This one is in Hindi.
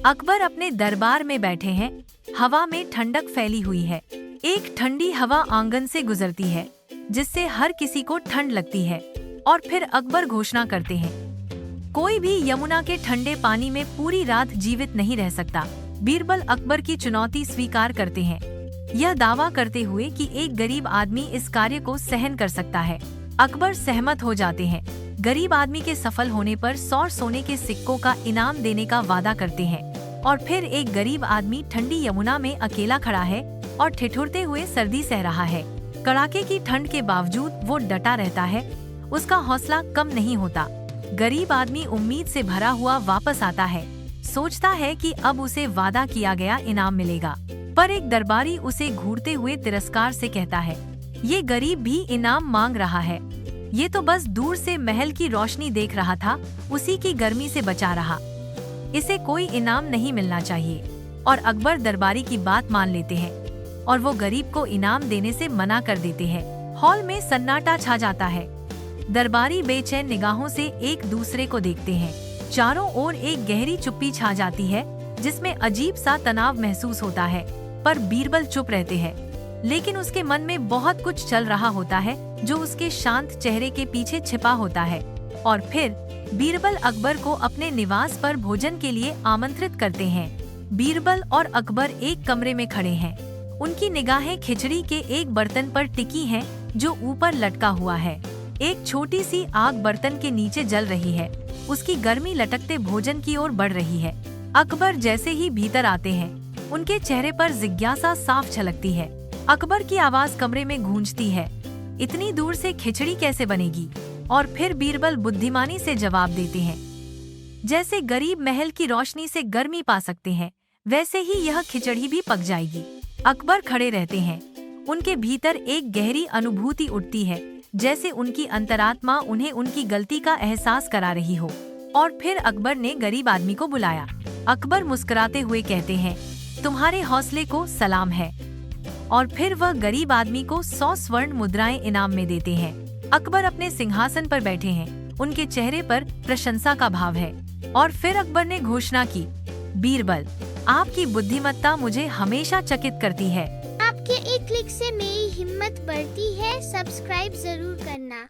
अकबर अपने दरबार में बैठे हैं। हवा में ठंडक फैली हुई है। एक ठंडी हवा आंगन से गुजरती है, जिससे हर किसी को ठंड लगती है। और फिर अकबर घोषणा करते हैं, कोई भी यमुना के ठंडे पानी में पूरी रात जीवित नहीं रह सकता। बीरबल अकबर की चुनौती स्वीकार करते हैं, यह दावा करते हुए कि एक गरीब आदमी इस कार्य को सहन कर सकता है। अकबर सहमत हो जाते हैं। गरीब आदमी के सफल होने पर 100 सोने के सिक्कों का इनाम देने का वादा करते हैं। और फिर एक गरीब आदमी ठंडी यमुना में अकेला खड़ा है और ठिठुरते हुए सर्दी सह रहा है। कड़ाके की ठंड के बावजूद वो डटा रहता है, उसका हौसला कम नहीं होता। गरीब आदमी उम्मीद से भरा हुआ वापस आता है, सोचता है कि अब उसे वादा किया गया इनाम मिलेगा। पर एक दरबारी उसे घूरते हुए तिरस्कार से कहता है, ये गरीब भी इनाम मांग रहा है। ये तो बस दूर से महल की रोशनी देख रहा था, उसी की गर्मी से बचा रहा। इसे कोई इनाम नहीं मिलना चाहिए। और अकबर दरबारी की बात मान लेते हैं और वो गरीब को इनाम देने से मना कर देते हैं। हॉल में सन्नाटा छा जाता है। दरबारी बेचैन निगाहों से एक दूसरे को देखते हैं। चारों ओर एक गहरी चुप्पी छा जाती है, जिसमें अजीब सा तनाव महसूस होता है। पर बीरबल चुप रहते हैं, लेकिन उसके मन में बहुत कुछ चल रहा होता है जो उसके शांत चेहरे के पीछे छिपा होता है। और फिर बीरबल अकबर को अपने निवास पर भोजन के लिए आमंत्रित करते हैं। बीरबल और अकबर एक कमरे में खड़े हैं। उनकी निगाहें खिचड़ी के एक बर्तन पर टिकी हैं, जो ऊपर लटका हुआ है। एक छोटी सी आग बर्तन के नीचे जल रही है, उसकी गर्मी लटकते भोजन की ओर बढ़ रही है। अकबर जैसे ही भीतर आते हैं, उनके चेहरे पर जिज्ञासा साफ झलकती है। अकबर की आवाज कमरे में गूंजती है, इतनी दूर से खिचड़ी कैसे बनेगी? और फिर बीरबल बुद्धिमानी से जवाब देते हैं, जैसे गरीब महल की रोशनी से गर्मी पा सकते हैं, वैसे ही यह खिचड़ी भी पक जाएगी। अकबर खड़े रहते हैं। उनके भीतर एक गहरी अनुभूति उठती है, जैसे उनकी अंतरात्मा उन्हें उनकी गलती का एहसास करा रही हो। और फिर अकबर ने गरीब आदमी को बुलाया। अकबर मुस्कुराते हुए कहते हैं, तुम्हारे हौसले को सलाम है। और फिर वह गरीब आदमी को 100 स्वर्ण मुद्राएं इनाम में देते हैं। अकबर अपने सिंहासन पर बैठे हैं, उनके चेहरे पर प्रशंसा का भाव है। और फिर अकबर ने घोषणा की, बीरबल, आपकी बुद्धिमत्ता मुझे हमेशा चकित करती है। आपके एक क्लिक से मेरी हिम्मत बढ़ती है। सब्सक्राइब जरूर करना।